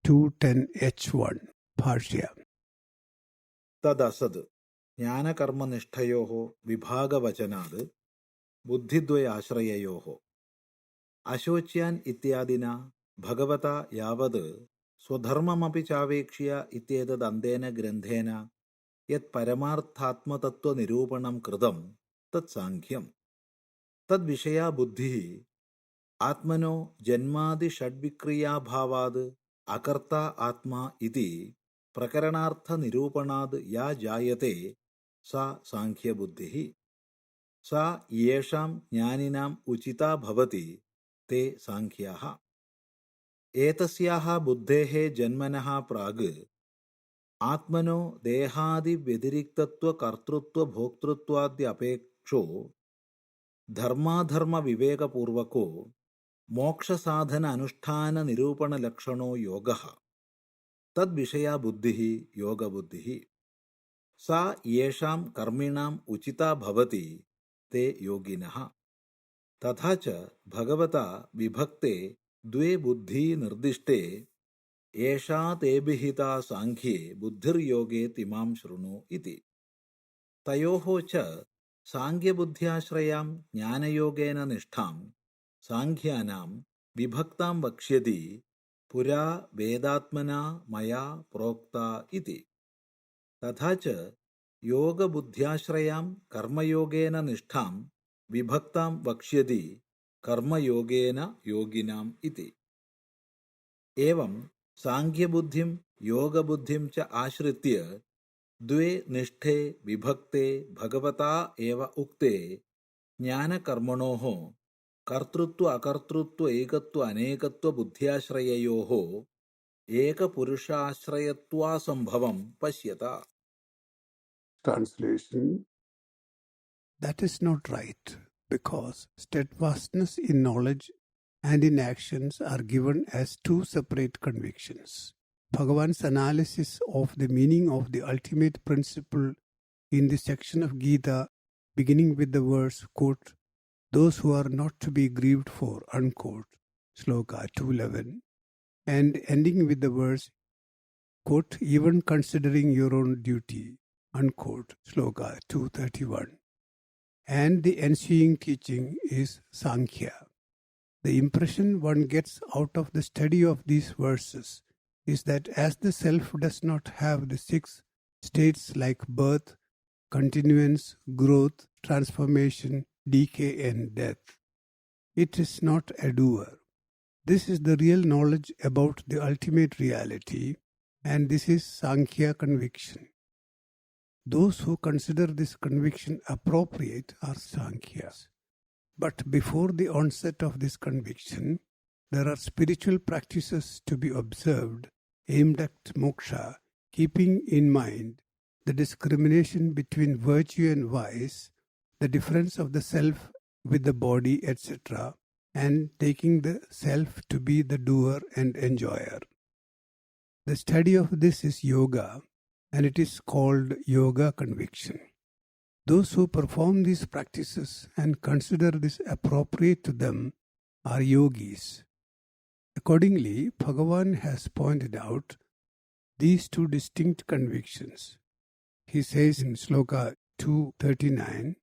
2.10.H.1 Bhashya. तदसद् ज्ञानकर्मनिष्ठयोः विभागवचनाद् बुद्धिद्वयाश्रययोः अशोच्यान् इत्यादिना भगवता यावद् स्वधर्ममपि चावेक्ष्य इत्येतदन्तेन ग्रन्थेन यत् परमार्थात्मतत्त्वनिरूपणं कृतं तत् साङ्ख्यम्। तद्विषया बुद्धिः आत्मनो जन्मादिषड्विक्रियाभावाद् अकर्ता आत्मा इति प्रकरणार्थनिरूपणाद् या जायते सा साङ्ख्यबुद्धिः। सा येषां ज्ञानिनाम् उचिता भवति ते साङ्ख्याः। एतस्याः बुद्धेः जन्मनः प्राग् आत्मनो देहादिव्यतिरिक्तत्वकर्तृत्वभोक्तृत्वाद्यपेक्षो धर्माधर्मविवेकपूर्वको मोक्षसाधन अनुष्ठाननिरूपणलक्षणो योगः। तद्विषया बुद्धिः योगबुद्धिः। सा येषां कर्मिणाम् उचिता भवति ते योगिनः। तथा च भगवता विभक्ते द्वे बुद्धि निर्दिष्टे एषा तेभिहिता साङ्ख्ये बुद्धिर्योगे तिमां शृणु इति। तयोः च साङ्ख्यबुद्ध्याश्रयां ज्ञानयोगेन निष्ठां साङ्ख्यानां विभक्तां वक्ष्यति पुरा वेदात्मना मया प्रोक्ता इति। तथा च योगबुद्ध्याश्रयां कर्मयोगेन निष्ठां विभक्तां वक्ष्यति कर्मयोगेन योगिनाम् इति। एवं साङ्ख्यबुद्धिं योगबुद्धिं च आश्रित्य द्वे निष्ठे विभक्ते भगवता एव उक्ते ज्ञानकर्मणोः कर्तृत्व अकर्तृत्व एकत्व अनेकत्व बुद्ध्याश्रययोः एकपुरुषाश्रयत्वासंभवं पश्यता। Translation. That is not right, because steadfastness in knowledge and in actions are given as two separate convictions. Bhagavan's analysis of the meaning of the ultimate principle in this section of Gita, beginning with the verse, quote, "Those who are not to be grieved for," unquote, Ślokās 2.11, and ending with the verse, quote, "even considering your own duty," unquote, Ślokās 2.31. And the ensuing teaching is Samkhya. The impression one gets out of the study of these verses is that as the self does not have the 6 states like birth, continuance, growth, transformation, decay and death, it is not a doer. This is the real knowledge about the ultimate reality, and this is Samkhya conviction. Those who consider this conviction appropriate are Sankhyas. But before the onset of this conviction, there are spiritual practices to be observed aimed at moksha, keeping in mind the discrimination between virtue and vice, the difference of the self with the body, etc., and taking the self to be the doer and enjoyer. The study of this is yoga, and it is called yoga conviction. Those who perform these practices and consider this appropriate to them are yogis. Accordingly, Bhagavan has pointed out these two distinct convictions. He says in Ślokās 2.39,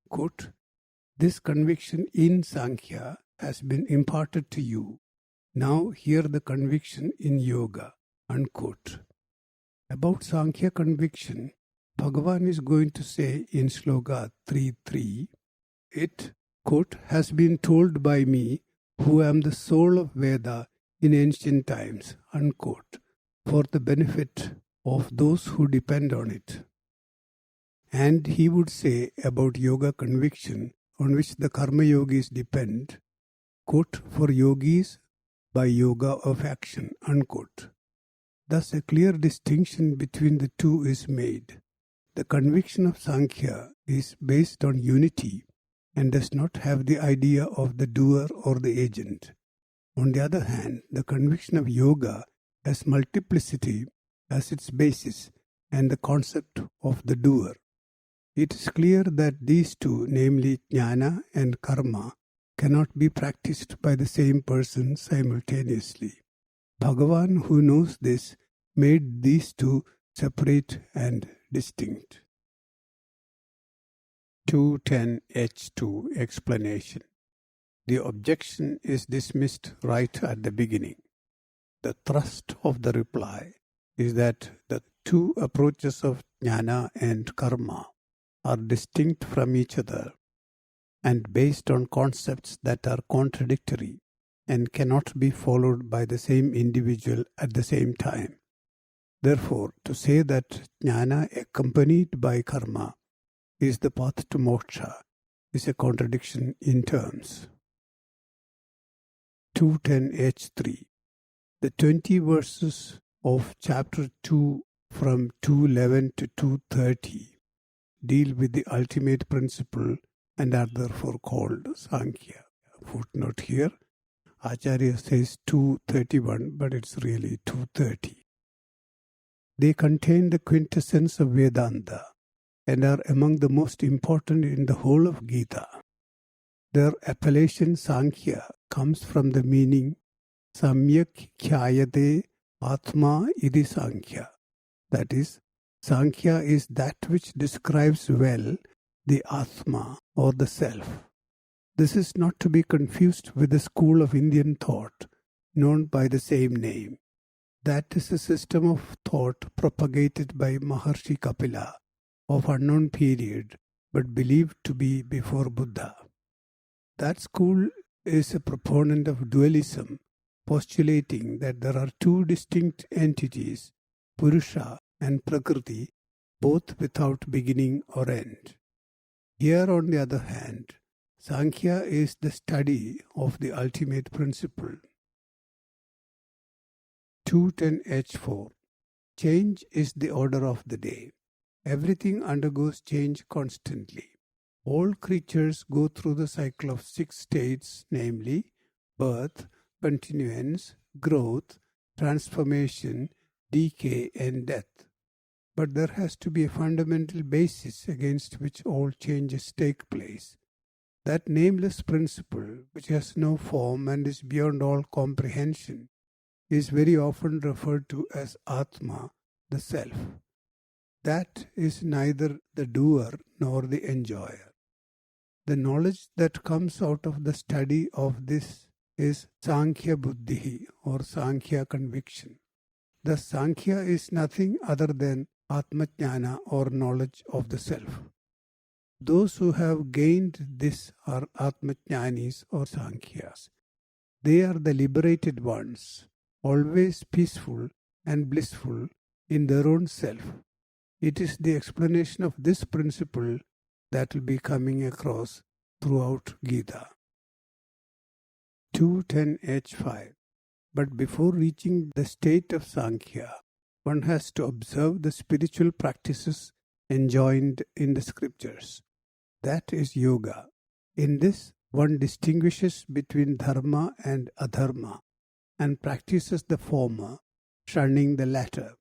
quote, "This conviction in Samkhya has been imparted to you. Now hear the conviction in yoga," unquote. About Samkhya conviction, Bhagavan is going to say in Ślokās 3.3, "It, quote, has been told by me, who am the soul of Veda in ancient times," unquote, for the benefit of those who depend on it. And he would say about yoga conviction, on which the karma yogis depend, quote, "for yogis by yoga of action," unquote. Thus a clear distinction between the two is made. The conviction of Samkhya is based on unity and does not have the idea of the doer or the agent. On the other hand, the conviction of yoga has multiplicity as its basis and the concept of the doer. It is clear that these two, namely Jnana and Karma, cannot be practiced by the same person simultaneously. Bhagavan, who knows this, made these two separate and distinct. 2.10.H.2 Explanation. The objection is dismissed right at the beginning. The thrust of the reply is that the two approaches of Jnana and Karma are distinct from each other and based on concepts that are contradictory and cannot be followed by the same individual at the same time. Therefore, to say that Jnana accompanied by Karma is the path to moksha is a contradiction in terms. 2.10.H.3. The 20 verses of chapter 2 from 2.11 to 2.30 deal with the ultimate principle and are therefore called Samkhya. Footnote here, Acharya says 2.31, but it's really 2.30. They contain the quintessence of Vedanta and are among the most important in the whole of Gita. Their appellation Samkhya comes from the meaning Samyak khyayate Atma idi Samkhya. That is, Samkhya is that which describes well the Atma or the Self. This is not to be confused with the school of Indian thought known by the same name. That is a system of thought propagated by Maharshi Kapila of unknown period but believed to be before Buddha. That school is a proponent of dualism, postulating that there are two distinct entities, Purusha and Prakriti, both without beginning or end. Here, on the other hand, Samkhya is the study of the ultimate principle. 2.10.H.4. Change is the order of the day. Everything undergoes change constantly. All creatures go through the cycle of 6 states, namely birth, continuance, growth, transformation, decay, and death. But there has to be a fundamental basis against which all changes take place. That nameless principle, which has no form and is beyond all comprehension, is very often referred to as Atma, the Self. That is neither the doer nor the enjoyer. The knowledge that comes out of the study of this is Samkhya Buddhi or Samkhya conviction. Thus, Samkhya is nothing other than Atmajnana or knowledge of the Self. Those who have gained this are Atmajnanis or Sankhyas. They are the liberated ones, always peaceful and blissful in their own self. It is the explanation of this principle that will be coming across throughout Gita. 2.10.H.5. But before reaching the state of Samkhya, one has to observe the spiritual practices enjoined in the scriptures. That is yoga. In this, one distinguishes between dharma and adharma and practices the former, shunning the latter.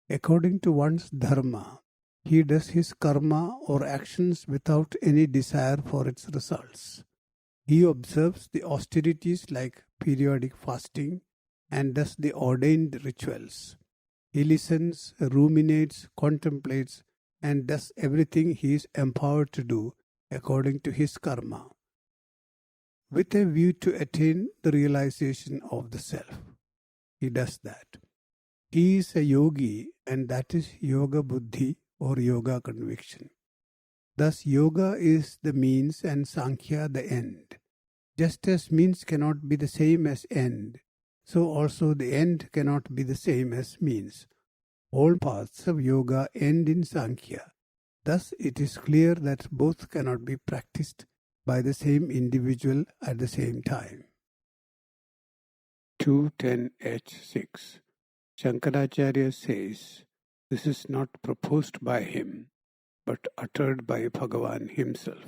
According to one's dharma, he does his karma or actions without any desire for its results. He observes the austerities like periodic fasting and does the ordained rituals. He listens, ruminates, contemplates, and does everything he is empowered to do according to his karma, with a view to attain the realization of the self. He does that. He is a yogi, and that is yoga buddhi or yoga conviction. Thus, yoga is the means and Samkhya the end. Just as means cannot be the same as end, so also the end cannot be the same as means. All paths of yoga end in Samkhya. Thus, it is clear that both cannot be practiced by the same individual at the same time. 2.10.H.6. Śankarāchārya says, this is not proposed by him, but uttered by Bhagavan himself.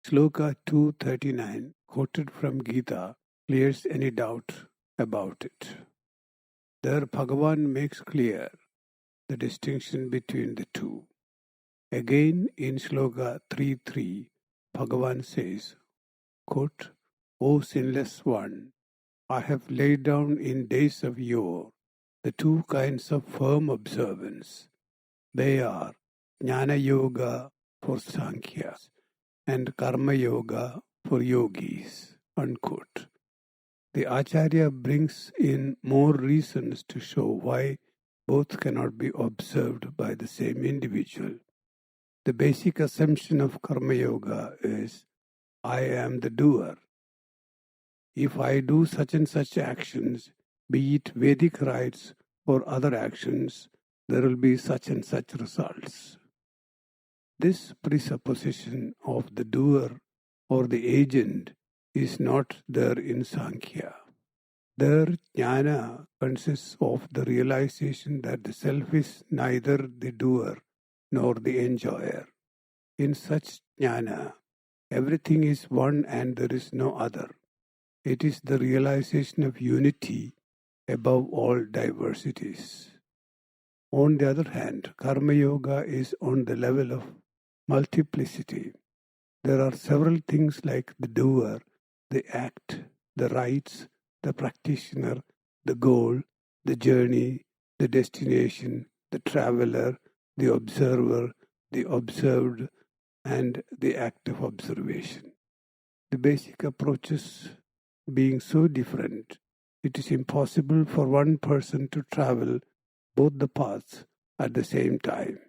Sloka 239, quoted from Gita, clears any doubt about it. There Bhagavan makes clear the distinction between the two. Again in Sloka 3.3, Bhagavan says, quote, O sinless one, I have laid down in days of yore the two kinds of firm observance. They are Jnana Yoga for Sankhyas and Karma Yoga for Yogis. Unquote. The Acharya brings in more reasons to show why both cannot be observed by the same individual. The basic assumption of Karma Yoga is, I am the doer. If I do such and such actions, be it Vedic rites or other actions, there will be such and such results. This presupposition of the doer or the agent is not there in Samkhya. There, Jnana consists of the realization that the self is neither the doer nor the enjoyer. In such Jnana, everything is one and there is no other. It is the realization of unity above all diversities. On the other hand, Karma Yoga is on the level of multiplicity. There are several things like the doer, the act, the rites, the practitioner, the goal, the journey, the destination, the traveler, the observer, the observed, and the act of observation. The basic approaches being so different, it is impossible for one person to travel both the paths at the same time.